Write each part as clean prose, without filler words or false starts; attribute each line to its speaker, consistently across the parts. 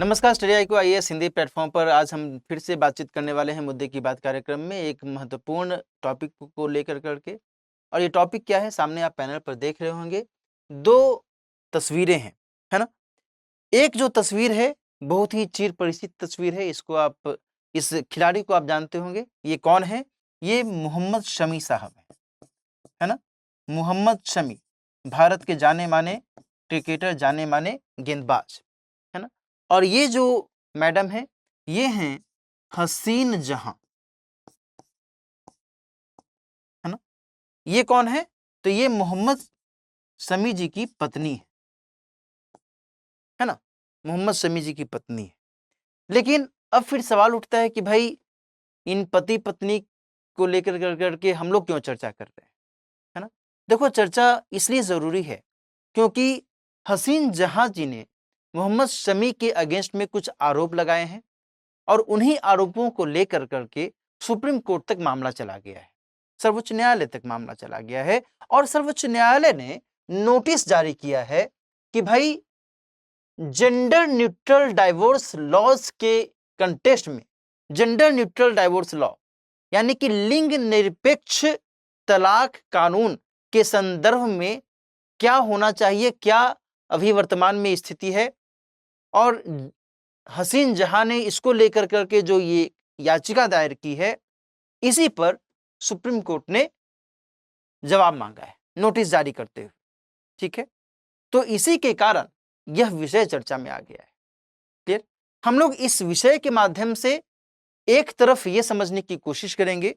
Speaker 1: नमस्कार, स्टडी आई को IAS Hindi platform पर आज हम फिर से बातचीत करने वाले हैं मुद्दे की बात कार्यक्रम में एक महत्वपूर्ण टॉपिक को लेकर करके। और ये टॉपिक क्या है, सामने आप पैनल पर देख रहे होंगे। दो तस्वीरें हैं, है ना। एक जो तस्वीर है बहुत ही चिर परिचित तस्वीर है। इसको आप, इस खिलाड़ी को आप जानते होंगे। ये कौन है? ये मोहम्मद शमी साहब है ना। मोहम्मद शमी भारत के जाने माने क्रिकेटर, जाने माने गेंदबाज, है ना। और ये जो मैडम है, ये हैं हसीन जहां, है ना। ये कौन है? तो ये मोहम्मद शमी जी की पत्नी है ना। मोहम्मद शमी जी की पत्नी है। लेकिन अब फिर सवाल उठता है कि भाई इन पति पत्नी को लेकर करके हम लोग क्यों चर्चा कर रहे हैं, है ना। देखो, चर्चा इसलिए जरूरी है क्योंकि हसीन जहां जी ने मोहम्मद शमी के अगेंस्ट में कुछ आरोप लगाए हैं और उन्हीं आरोपों को लेकर करके सुप्रीम कोर्ट तक मामला चला गया है, सर्वोच्च न्यायालय तक मामला चला गया है। और सर्वोच्च न्यायालय ने नोटिस जारी किया है कि भाई जेंडर न्यूट्रल डाइवोर्स लॉज के कंटेस्ट में, जेंडर न्यूट्रल डाइवोर्स लॉ यानी कि लिंग निरपेक्ष तलाक कानून के संदर्भ में क्या होना चाहिए, क्या अभी वर्तमान में स्थिति है। और हसीन जहां ने इसको लेकर करके जो ये याचिका दायर की है, इसी पर सुप्रीम कोर्ट ने जवाब मांगा है नोटिस जारी करते हुए। ठीक है, तो इसी के कारण यह विषय चर्चा में आ गया है। क्लियर? हम लोग इस विषय के माध्यम से एक तरफ यह समझने की कोशिश करेंगे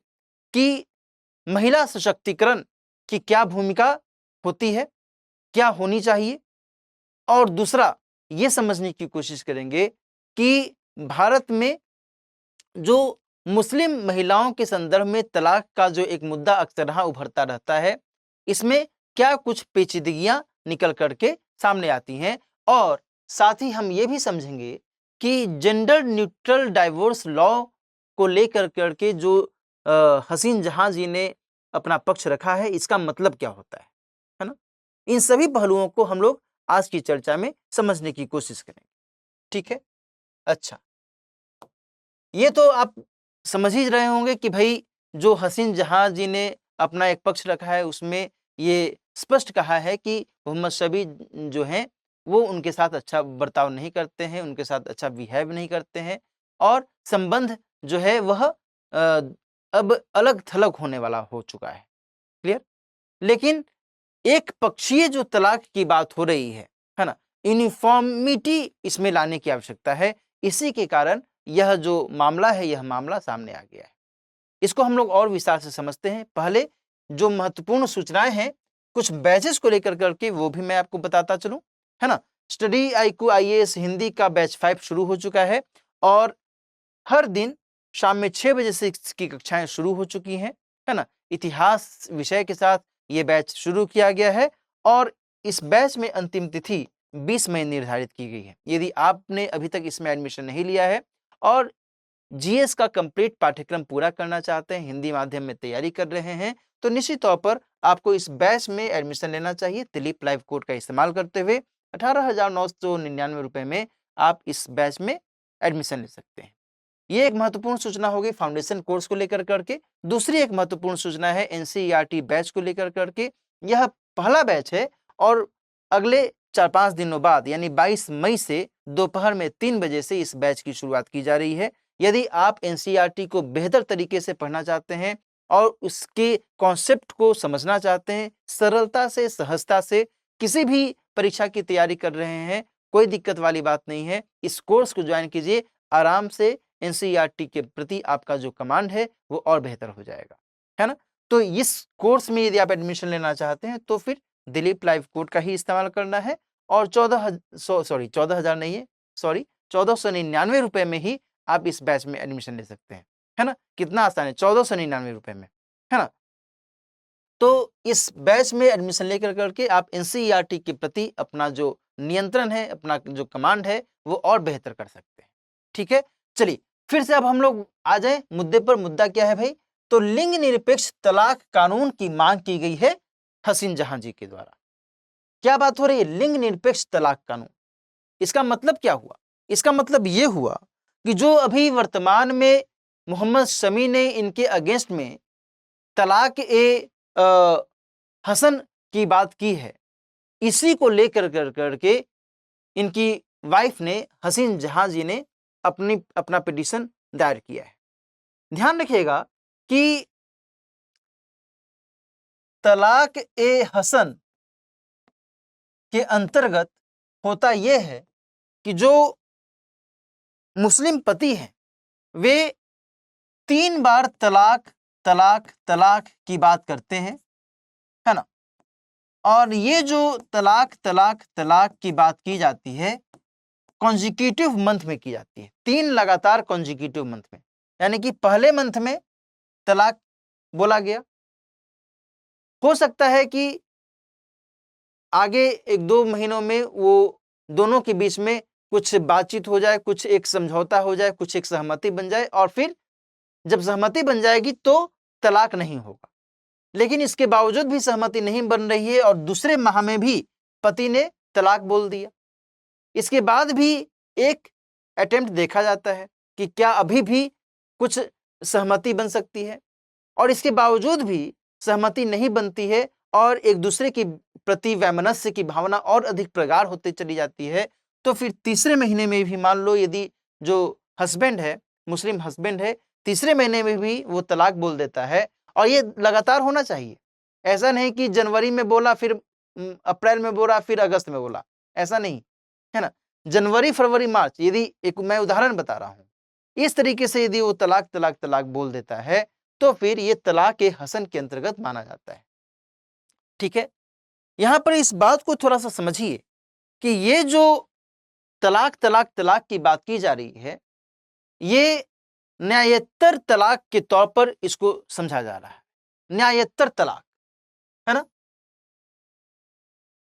Speaker 1: कि महिला सशक्तिकरण की क्या भूमिका होती है, क्या होनी चाहिए, और दूसरा यह समझने की कोशिश करेंगे कि भारत में जो मुस्लिम महिलाओं के संदर्भ में तलाक का जो एक मुद्दा अक्सर उभरता रहता है, इसमें क्या कुछ पेचीदगियां निकल करके सामने आती हैं। और साथ ही हम ये भी समझेंगे कि जेंडर न्यूट्रल डाइवोर्स लॉ को लेकर करके जो हसीन जहां जी ने अपना पक्ष रखा है, इसका मतलब क्या होता है ना। इन सभी पहलुओं को हम लोग आज की चर्चा में समझने की कोशिश करेंगे। ठीक है, अच्छा, ये तो आप समझ ही रहे होंगे कि भाई जो हसीन जहां जी ने अपना एक पक्ष रखा है, उसमें ये स्पष्ट कहा है कि मोहम्मद शमी जो हैं वो उनके साथ अच्छा बर्ताव नहीं करते हैं, उनके साथ अच्छा बिहेव नहीं करते हैं, और संबंध जो है वह अब अलग थलग होने वाला हो चुका है। क्लियर? लेकिन एक पक्षीय जो तलाक की बात हो रही है ना, यूनिफॉर्मिटी इसमें लाने की आवश्यकता है। इसी के कारण यह जो मामला है, यह मामला सामने आ गया है। इसको हम लोग और विस्तार से समझते हैं। पहले जो महत्वपूर्ण सूचनाएं हैं कुछ बैचेस को लेकर करके, वो भी मैं आपको बताता चलूं, है ना। स्टडी IQ IAS हिंदी का बैच 5 शुरू हो चुका है और हर दिन शाम में 6 बजे से इसकी कक्षाएं शुरू हो चुकी हैं, है ना। इतिहास विषय के साथ ये बैच शुरू किया गया है और इस बैच में अंतिम तिथि 20 मई निर्धारित की गई है। यदि आपने अभी तक इसमें एडमिशन नहीं लिया है और GS का कंप्लीट पाठ्यक्रम पूरा करना चाहते हैं, हिंदी माध्यम में तैयारी कर रहे हैं, तो निश्चित तौर पर आपको इस बैच में एडमिशन लेना चाहिए। दिलीप लाइव कोड का इस्तेमाल करते हुए 18,999 रुपए में आप इस बैच में एडमिशन ले सकते हैं। ये एक महत्वपूर्ण सूचना होगी फाउंडेशन कोर्स को लेकर करके। दूसरी एक महत्वपूर्ण सूचना है NCERT बैच को लेकर करके। यह पहला बैच है और अगले 4-5 दिनों बाद यानी 22 मई से दोपहर में 3 बजे से इस बैच की शुरुआत की जा रही है। यदि आप NCERT को बेहतर तरीके से पढ़ना चाहते हैं और उसके कॉन्सेप्ट को समझना चाहते हैं, सरलता से, सहजता से किसी भी परीक्षा की तैयारी कर रहे हैं, कोई दिक्कत वाली बात नहीं है। इस कोर्स को ज्वाइन कीजिए, आराम से NCERT के प्रति आपका जो कमांड है वो और बेहतर हो जाएगा, है ना। तो इस कोर्स में यदि आप एडमिशन लेना चाहते हैं तो फिर दिलीप लाइव कोड का ही इस्तेमाल करना है और 14,000 नहीं है, सॉरी 1499 रुपए में ही आप इस बैच में एडमिशन ले सकते हैं, है ना। कितना आसान है, 1499 रुपए में, है ना। तो इस बैच में एडमिशन लेकर करके आप NCERT के प्रति अपना जो नियंत्रण है, अपना जो कमांड है, वो और बेहतर कर सकते हैं। ठीक है, चलिए फिर से अब हम लोग आ जाए मुद्दे पर। मुद्दा क्या है भाई? तो लिंग निरपेक्ष तलाक कानून की मांग की गई है हसीन जहां जी के द्वारा। क्या बात हो रही है? लिंग निरपेक्ष तलाक कानून, इसका मतलब क्या हुआ? इसका मतलब ये हुआ कि जो अभी वर्तमान में मोहम्मद शमी ने इनके अगेंस्ट में तलाक ए हसन की बात की है, इसी को लेकर करके इनकी वाइफ ने, हसीन जहां जी ने अपना पिटीशन दायर किया है। ध्यान रखिएगा कि तलाक ए हसन के अंतर्गत होता यह है कि जो मुस्लिम पति हैं वे 3 बार तलाक तलाक तलाक की बात करते हैं, है ना। और ये जो तलाक तलाक तलाक की बात की जाती है कॉन्जिक्यूटिव मंथ में की जाती है, 3 लगातार कॉन्जिक्यूटिव मंथ में, यानी कि पहले मंथ में तलाक बोला गया, हो सकता है कि आगे 1-2 महीनों में वो दोनों के बीच में कुछ बातचीत हो जाए, कुछ एक समझौता हो जाए, कुछ एक सहमति बन जाए, और फिर जब सहमति बन जाएगी तो तलाक नहीं होगा। लेकिन इसके बावजूद भी सहमति नहीं बन रही है और दूसरे माह में भी पति ने तलाक बोल दिया, इसके बाद भी एक अटेम्प्ट देखा जाता है कि क्या अभी भी कुछ सहमति बन सकती है, और इसके बावजूद भी सहमति नहीं बनती है और एक दूसरे के प्रति वैमनस्य की भावना और अधिक प्रगाढ़ होती चली जाती है, तो फिर तीसरे महीने में भी मान लो यदि जो हस्बैंड है, मुस्लिम हस्बैंड है, तीसरे महीने में भी वो तलाक बोल देता है। और ये लगातार होना चाहिए, ऐसा नहीं कि जनवरी में बोला फिर अप्रैल में बोला फिर अगस्त में बोला, ऐसा नहीं है ना। जनवरी फरवरी मार्च, यदि एक मैं उदाहरण बता रहा हूं, इस तरीके से यदि वो तलाक तलाक तलाक बोल देता है तो फिर ये तलाक ए हसन के अंतर्गत माना जाता है। ठीक है, यहां पर इस बात को थोड़ा सा समझिए कि ये जो तलाक तलाक तलाक की बात की जा रही है, ये न्यायोत्तर तलाक के तौर पर इसको समझा जा रहा है, न्यायोत्तर तलाक, है ना,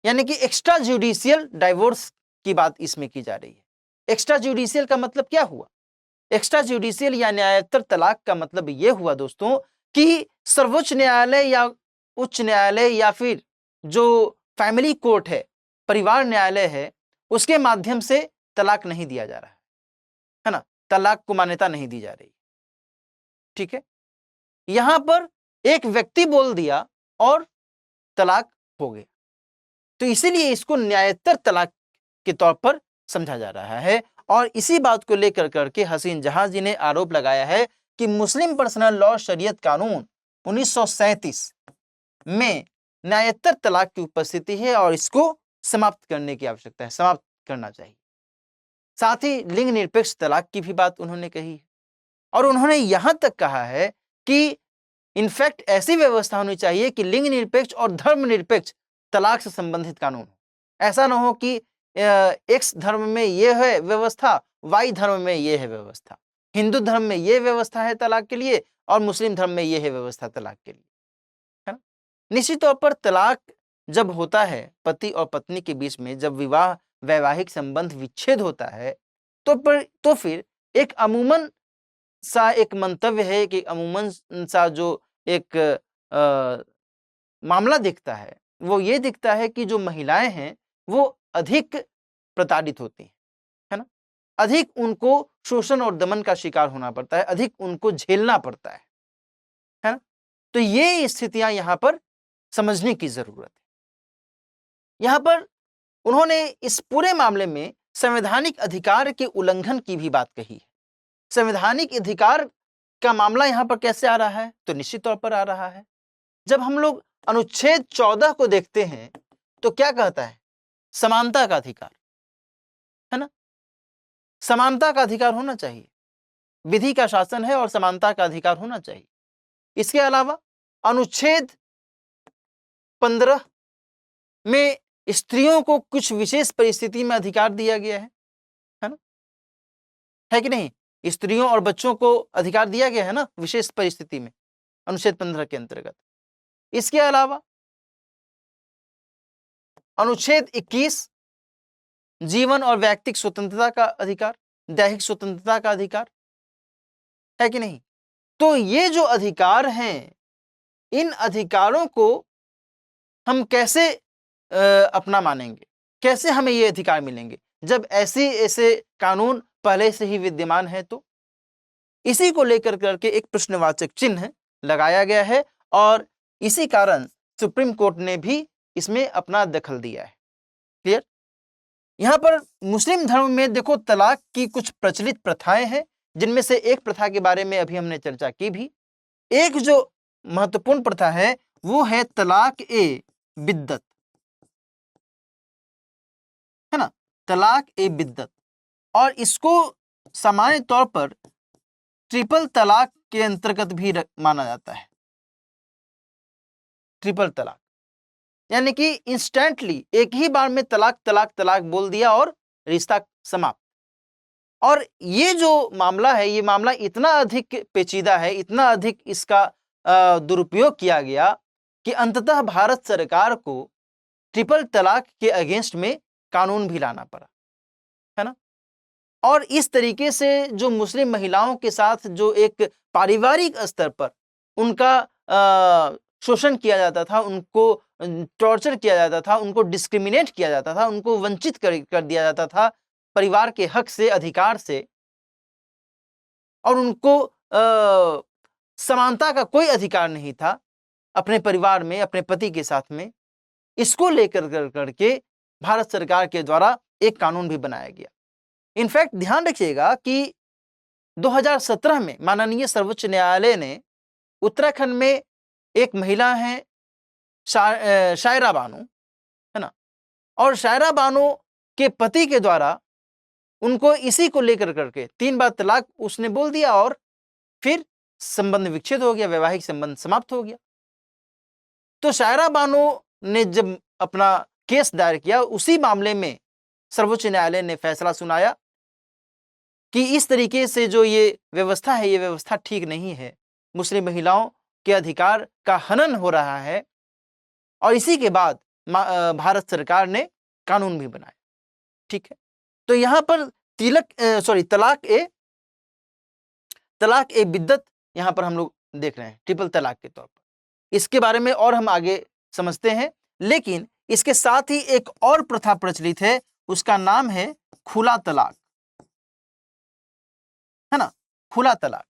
Speaker 1: यानी कि एक्स्ट्रा जुडिशियल डाइवोर्स की बात इसमें की जा रही है। एक्स्ट्रा जुडिशियल का मतलब क्या हुआ? एक्स्ट्रा जुडिशियल या न्यायोत्तर तलाक का मतलब यह हुआ दोस्तों कि सर्वोच्च न्यायालय या उच्च न्यायालय या फिर जो फैमिली कोर्ट है, परिवार न्यायालय है, उसके माध्यम से तलाक नहीं दिया जा रहा है ना, तलाक को मान्यता नहीं दी जा रही। ठीक है, यहां पर एक व्यक्ति बोल दिया और तलाक हो गया, तो इसीलिए इसको न्यायोत्तर तलाक के तौर पर समझा जा रहा है। और इसी बात को लेकर करके हसीन जहां जी ने आरोप लगाया है कि मुस्लिम पर्सनल लॉ शरीयत कानून 1937 में न्यायोत्तर तलाक की उपस्थिति है और इसको समाप्त करने की आवश्यकता है, समाप्त करना चाहिए। साथ ही लिंग निरपेक्ष तलाक की भी बात उन्होंने कही है और उन्होंने यहां तक कहा है कि इनफैक्ट ऐसी व्यवस्था होनी चाहिए कि लिंग निरपेक्ष और धर्म निरपेक्ष तलाक से संबंधित कानून हो। ऐसा ना हो कि एक्स धर्म में यह है व्यवस्था, वाई धर्म में यह है व्यवस्था, हिंदू धर्म में यह व्यवस्था है तलाक के लिए और मुस्लिम धर्म में यह है व्यवस्था तलाक के लिए, है ना। निश्चित तौर पर तलाक जब होता है पति और पत्नी के बीच में, जब विवाह वैवाहिक संबंध विच्छेद होता है तो फिर एक अमूमन सा एक मंतव्य है कि अमूमन सा जो एक मामला दिखता है वो ये दिखता है कि जो महिलाएं हैं वो अधिक प्रताड़ित होती हैं, है ना, अधिक उनको शोषण और दमन का शिकार होना पड़ता है, अधिक उनको झेलना पड़ता है ना। तो ये स्थितियां यहां पर समझने की जरूरत है। यहां पर उन्होंने इस पूरे मामले में संवैधानिक अधिकार के उल्लंघन की भी बात कही है। संवैधानिक अधिकार का मामला यहां पर कैसे आ रहा है? तो निश्चित तौर पर आ रहा है जब हम लोग अनुच्छेद 14 को देखते हैं तो क्या कहता है? समानता का अधिकार, है ना, समानता का अधिकार होना चाहिए, विधि का शासन है और समानता का अधिकार होना चाहिए। इसके अलावा अनुच्छेद 15 में स्त्रियों को कुछ विशेष परिस्थिति में अधिकार दिया गया है ना, है कि नहीं? स्त्रियों और बच्चों को अधिकार दिया गया है ना विशेष परिस्थिति में, अनुच्छेद 15 के अंतर्गत। इसके अलावा अनुच्छेद 21 जीवन और व्यक्तिगत स्वतंत्रता का अधिकार, दैहिक स्वतंत्रता का अधिकार, है कि नहीं? तो ये जो अधिकार हैं, इन अधिकारों को हम कैसे अपना मानेंगे, कैसे हमें ये अधिकार मिलेंगे? जब ऐसे कानून पहले से ही विद्यमान है तो इसी को लेकर करके एक प्रश्नवाचक चिन्ह लगाया गया है और इसी कारण सुप्रीम कोर्ट ने भी इसमें अपना दखल दिया है। क्लियर? यहां पर मुस्लिम धर्म में देखो तलाक की कुछ प्रचलित प्रथाएं हैं, जिनमें से एक प्रथा के बारे में अभी हमने चर्चा की भी। एक जो महत्वपूर्ण प्रथा है वो है तलाक ए बिद्दत, है ना, तलाक ए बिद्दत। और इसको सामान्य तौर पर ट्रिपल तलाक के अंतर्गत भी माना जाता है। ट्रिपल तलाक यानी कि इंस्टेंटली एक ही बार में तलाक तलाक तलाक बोल दिया और रिश्ता समाप्त। और ये जो मामला है, ये मामला इतना अधिक पेचीदा है, इतना अधिक इसका दुरुपयोग किया गया कि अंततः भारत सरकार को ट्रिपल तलाक के अगेंस्ट में कानून भी लाना पड़ा, है ना। और इस तरीके से जो मुस्लिम महिलाओं के साथ जो एक पारिवारिक स्तर पर उनका शोषण किया जाता था, उनको टॉर्चर किया जाता था, उनको डिस्क्रिमिनेट किया जाता था, उनको वंचित कर दिया जाता था परिवार के हक से, अधिकार से, और उनको समानता का कोई अधिकार नहीं था अपने परिवार में, अपने पति के साथ में। इसको लेकर करके भारत सरकार के द्वारा एक कानून भी बनाया गया। इनफैक्ट ध्यान रखिएगा कि 2017 में माननीय सर्वोच्च न्यायालय ने उत्तराखंड में एक महिला है शायरा बानो, है ना, और शायरा बानो के पति के द्वारा उनको इसी को लेकर करके 3 बार तलाक उसने बोल दिया और फिर संबंध विच्छेद हो गया, वैवाहिक संबंध समाप्त हो गया। तो शायरा बानो ने जब अपना केस दायर किया, उसी मामले में सर्वोच्च न्यायालय ने फैसला सुनाया कि इस तरीके से जो ये व्यवस्था है, ये व्यवस्था ठीक नहीं है, मुस्लिम महिलाओं के अधिकार का हनन हो रहा है। और इसी के बाद भारत सरकार ने कानून भी बनाया। ठीक है, तो यहां पर तलाक ए बिद्दत यहां पर हम लोग देख रहे हैं ट्रिपल तलाक के तौर पर। इसके बारे में और हम आगे समझते हैं, लेकिन इसके साथ ही एक और प्रथा प्रचलित है, उसका नाम है खुला तलाक, है ना, खुला तलाक।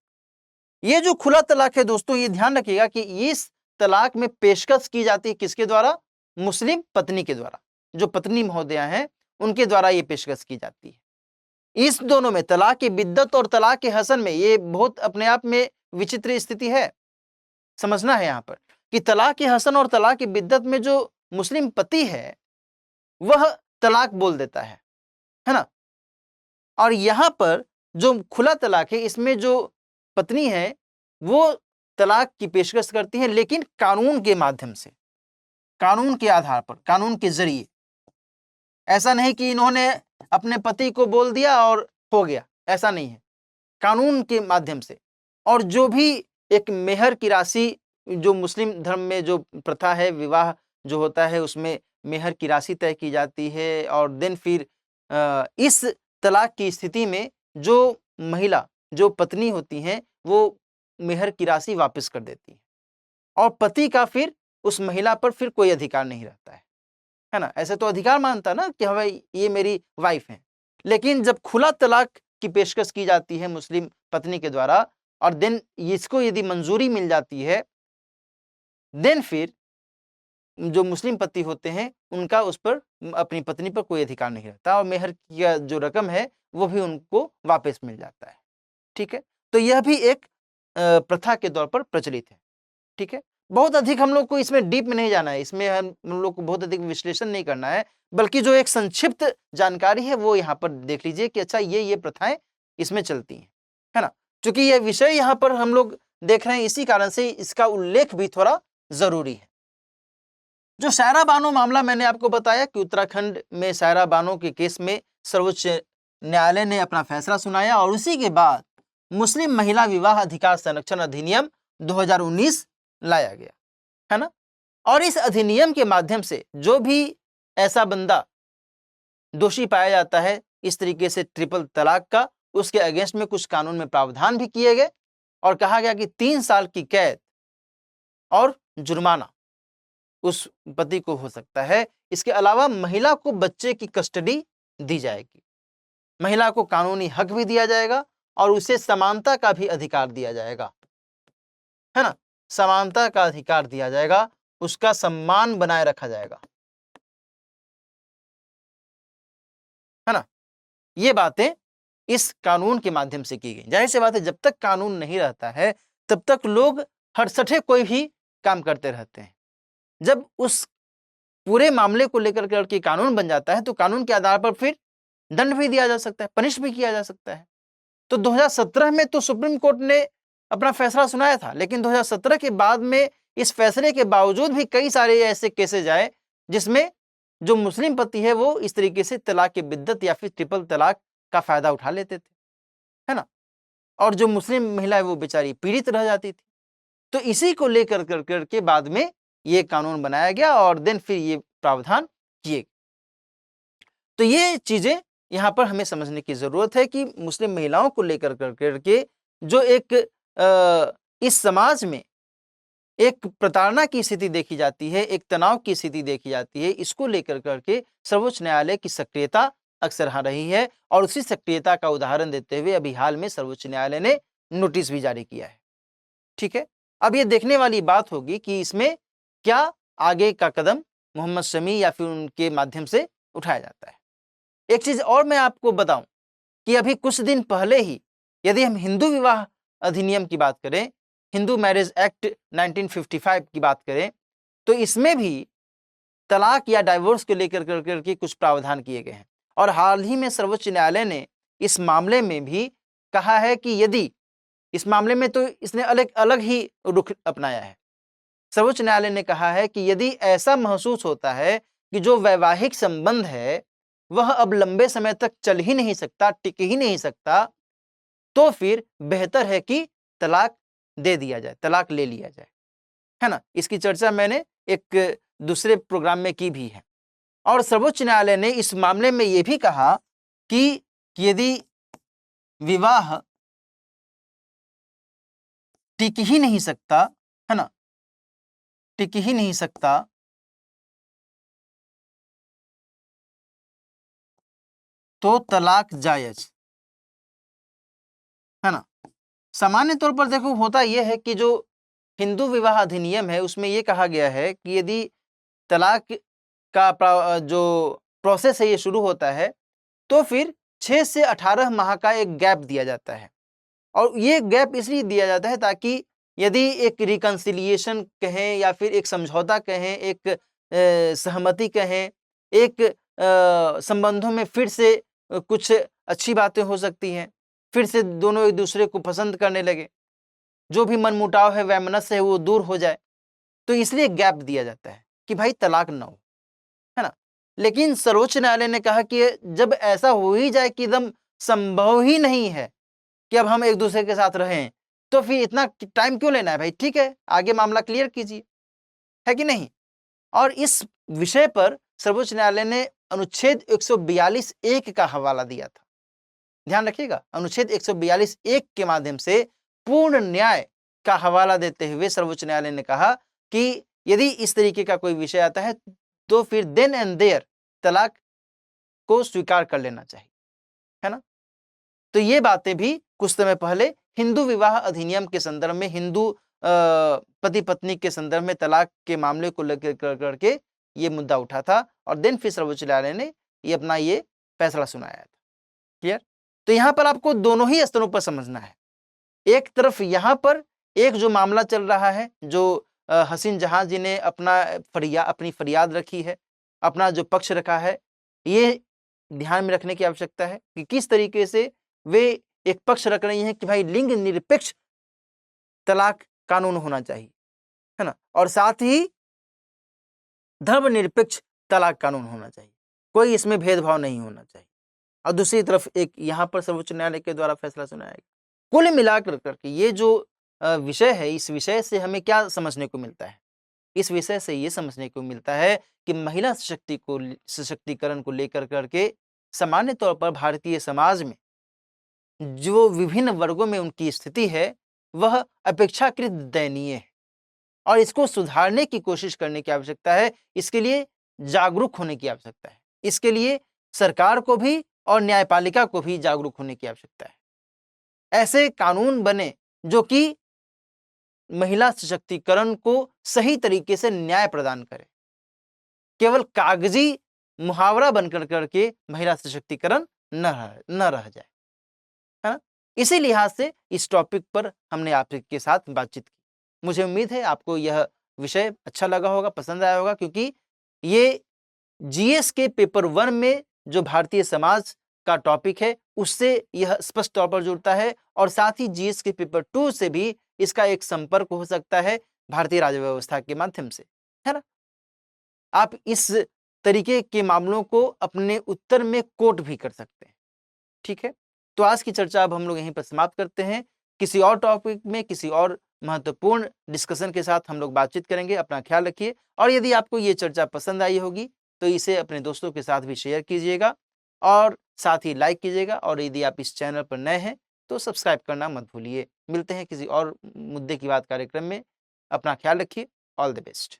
Speaker 1: ये जो खुला तलाक है दोस्तों, ये ध्यान रखिएगा कि इस तलाक में पेशकश की जाती है किसके द्वारा? मुस्लिम पत्नी के द्वारा। जो पत्नी महोदया हैं उनके द्वारा ये पेशकश की जाती है। इस दोनों में, तलाक ए बिद्दत और तलाक ए हसन में, ये बहुत अपने आप में विचित्र स्थिति है। समझना है यहां पर कि तलाक ए हसन और तलाक ए बिद्दत में जो मुस्लिम पति है वह तलाक बोल देता है ना। और यहां पर जो खुला तलाक है, इसमें जो पत्नी है वो तलाक की पेशकश करती है, लेकिन कानून के माध्यम से, कानून के आधार पर, कानून के जरिए। ऐसा नहीं कि इन्होंने अपने पति को बोल दिया और हो गया, ऐसा नहीं है, कानून के माध्यम से। और जो भी एक मेहर की राशि, जो मुस्लिम धर्म में जो प्रथा है, विवाह जो होता है उसमें मेहर की राशि तय की जाती है, और देन फिर इस तलाक की स्थिति में जो महिला, जो पत्नी होती हैं, वो मेहर की राशि वापस कर देती है, और पति का फिर उस महिला पर फिर कोई अधिकार नहीं रहता है ना। ऐसे तो अधिकार मानता ना कि भाई ये मेरी वाइफ है, लेकिन जब खुला तलाक की पेशकश की जाती है मुस्लिम पत्नी के द्वारा, और देन इसको यदि मंजूरी मिल जाती है, देन फिर जो मुस्लिम पति होते हैं उनका उस पर, अपनी पत्नी पर कोई अधिकार नहीं रहता, और मेहर की जो रकम है वो भी उनको वापस मिल जाता है। ठीक है, तो यह भी एक प्रथा के तौर पर प्रचलित है। ठीक है, बहुत अधिक हम लोग को इसमें डीप में नहीं जाना है, इसमें हम लोग को बहुत अधिक विश्लेषण नहीं करना है, बल्कि जो एक संक्षिप्त जानकारी है वो यहाँ पर देख लीजिए कि अच्छा ये प्रथाएं इसमें चलती हैं, है ना। क्योंकि यह विषय यहाँ पर हम लोग देख रहे हैं, इसी कारण से इसका उल्लेख भी थोड़ा जरूरी है। जो शायरा बानो मामला मैंने आपको बताया कि उत्तराखंड में शायरा बानो के केस में सर्वोच्च न्यायालय ने अपना फैसला सुनाया, और उसी के बाद मुस्लिम महिला विवाह अधिकार संरक्षण अधिनियम 2019 लाया गया, है ना। और इस अधिनियम के माध्यम से जो भी ऐसा बंदा दोषी पाया जाता है इस तरीके से ट्रिपल तलाक का, उसके अगेंस्ट में कुछ कानून में प्रावधान भी किए गए, और कहा गया कि 3 साल की कैद और जुर्माना उस पति को हो सकता है। इसके अलावा महिला को बच्चे की कस्टडी दी जाएगी। महिला को कानूनी हक भी दिया जाएगा और उसे समानता का भी अधिकार दिया जाएगा, है ना। समानता का अधिकार दिया जाएगा, उसका सम्मान बनाए रखा जाएगा, है ना। ये बातें इस कानून के माध्यम से की गई। जाहिर सी बात है, जब तक कानून नहीं रहता है तब तक लोग हरसठे कोई भी काम करते रहते हैं। जब उस पूरे मामले को लेकर के कानून बन जाता है तो कानून के आधार पर फिर दंड भी दिया जा सकता है, पनिश भी किया जा सकता है। तो 2017 में तो सुप्रीम कोर्ट ने अपना फैसला सुनाया था, लेकिन 2017 के बाद में इस फैसले के बावजूद भी कई सारे ऐसे केसेज आए जिसमें जो मुस्लिम पति है वो इस तरीके से तलाक की बिद्दत या फिर ट्रिपल तलाक का फायदा उठा लेते थे, है ना। और जो मुस्लिम महिला है वो बेचारी पीड़ित रह जाती थी। तो इसी को लेकर के बाद में ये कानून बनाया गया और देन फिर ये प्रावधान किए। तो ये चीजें यहाँ पर हमें समझने की जरूरत है कि मुस्लिम महिलाओं को लेकर के जो एक इस समाज में एक प्रताड़ना की स्थिति देखी जाती है, एक तनाव की स्थिति देखी जाती है, इसको लेकर करके सर्वोच्च न्यायालय की सक्रियता अक्सर आ रही है और उसी सक्रियता का उदाहरण देते हुए अभी हाल में सर्वोच्च न्यायालय ने नोटिस भी जारी किया है। ठीक है, अब ये देखने वाली बात होगी कि इसमें क्या आगे का कदम मोहम्मद शमी या फिर उनके माध्यम से उठाया जाता है। एक चीज और मैं आपको बताऊं कि अभी कुछ दिन पहले ही यदि हम हिंदू विवाह अधिनियम की बात करें, हिंदू मैरिज एक्ट 1955 की बात करें, तो इसमें भी तलाक या डाइवोर्स को लेकर के कुछ प्रावधान किए गए हैं। और हाल ही में सर्वोच्च न्यायालय ने इस मामले में भी कहा है कि यदि इस मामले में तो इसने अलग अलग ही रुख अपनाया है। सर्वोच्च न्यायालय ने कहा है कि यदि ऐसा महसूस होता है कि जो वैवाहिक संबंध है वह अब लंबे समय तक चल ही नहीं सकता, टिक ही नहीं सकता, तो फिर बेहतर है कि तलाक दे दिया जाए, तलाक ले लिया जाए, है ना। इसकी चर्चा मैंने एक दूसरे प्रोग्राम में की भी है। और सर्वोच्च न्यायालय ने इस मामले में यह भी कहा कि यदि विवाह टिक ही नहीं सकता, है ना, टिक ही नहीं सकता, तो तलाक जायज, है ना। सामान्य तौर पर देखो होता यह है कि जो हिंदू विवाह अधिनियम है उसमें यह कहा गया है कि यदि तलाक का जो प्रोसेस है ये शुरू होता है तो फिर 6 से 18 माह का एक गैप दिया जाता है। और ये गैप इसलिए दिया जाता है ताकि यदि एक रिकंसिलिएशन कहें या फिर एक समझौता कहें, एक सहमति कहें, एक संबंधों में फिर से कुछ अच्छी बातें हो सकती हैं, फिर से दोनों एक दूसरे को पसंद करने लगे, जो भी मनमुटाव है, वैमनस्य है, वो दूर हो जाए, तो इसलिए गैप दिया जाता है कि भाई तलाक ना हो, है ना। लेकिन सर्वोच्च न्यायालय ने कहा कि जब ऐसा हो ही जाए कि एकदम संभव ही नहीं है कि अब हम एक दूसरे के साथ रहें, तो फिर इतना टाइम क्यों लेना है भाई, ठीक है आगे मामला क्लियर कीजिए, है कि नहीं। और इस विषय पर सर्वोच्च न्यायालय ने अनुच्छेद 142(1) का हवाला दिया था। ध्यान रखिएगा, अनुच्छेद 142(1) के माध्यम से पूर्ण न्याय का हवाला देते हुए सर्वोच्च न्यायालय ने कहा कि यदि इस तरीके का कोई विषय आता है तो फिर देन एंड देयर तलाक को स्वीकार कर लेना चाहिए, है ना। तो ये बातें भी कुछ समय पहले हिंदू विवाह अधिनियम के संदर्भ में, हिंदू पति पत्नी के संदर्भ में तलाक के मामले को लेकर करके ये मुद्दा उठा था और देन फिर सर्वोच्च न्यायालय ने ये अपना ये फैसला सुनाया था। क्लियर। तो यहाँ पर आपको दोनों ही स्तरों पर समझना है। एक तरफ यहाँ पर एक जो मामला चल रहा है, जो हसीन जहां जी ने अपनी फरियाद रखी है, अपना जो पक्ष रखा है, ये ध्यान में रखने की आवश्यकता है कि किस तरीके से वे एक पक्ष रख रही हैं कि भाई लिंग निरपेक्ष तलाक कानून होना चाहिए, है ना, और साथ ही धर्मनिरपेक्ष तलाक कानून होना चाहिए, कोई इसमें भेदभाव नहीं होना चाहिए। और दूसरी तरफ एक यहाँ पर सर्वोच्च न्यायालय के द्वारा फैसला सुनाया गया। कुल मिलाकर करके ये जो विषय है, इस विषय से हमें क्या समझने को मिलता है? इस विषय से ये समझने को मिलता है कि महिला सशक्तिकरण को लेकर करके सामान्य तौर पर भारतीय समाज में जो विभिन्न वर्गों में उनकी स्थिति है वह अपेक्षाकृत दयनीय है और इसको सुधारने की कोशिश करने की आवश्यकता है। इसके लिए जागरूक होने की आवश्यकता है, इसके लिए सरकार को भी और न्यायपालिका को भी जागरूक होने की आवश्यकता है। ऐसे कानून बने जो कि महिला सशक्तिकरण को सही तरीके से न्याय प्रदान करे, केवल कागजी मुहावरा बनकर करके महिला सशक्तिकरण न रह जाए, है ना। इसी लिहाज से इस टॉपिक पर हमने आपके साथ बातचीत की। मुझे उम्मीद है आपको यह विषय अच्छा लगा होगा, पसंद आया होगा, क्योंकि ये जीएस के पेपर 1 में जो भारतीय समाज का टॉपिक है उससे यह स्पष्ट तौर पर जुड़ता है, और साथ ही जीएस के पेपर 2 से भी इसका एक संपर्क हो सकता है भारतीय राज्य व्यवस्था के माध्यम से, है ना। आप इस तरीके के मामलों को अपने उत्तर में कोट भी कर सकते हैं। ठीक है, तो आज की चर्चा अब हम लोग यहीं पर समाप्त करते हैं। किसी और टॉपिक में किसी और महत्वपूर्ण डिस्कशन के साथ हम लोग बातचीत करेंगे। अपना ख्याल रखिए, और यदि आपको ये चर्चा पसंद आई होगी तो इसे अपने दोस्तों के साथ भी शेयर कीजिएगा और साथ ही लाइक कीजिएगा, और यदि आप इस चैनल पर नए हैं तो सब्सक्राइब करना मत भूलिए। मिलते हैं किसी और मुद्दे की बात कार्यक्रम में। अपना ख्याल रखिए। All the best.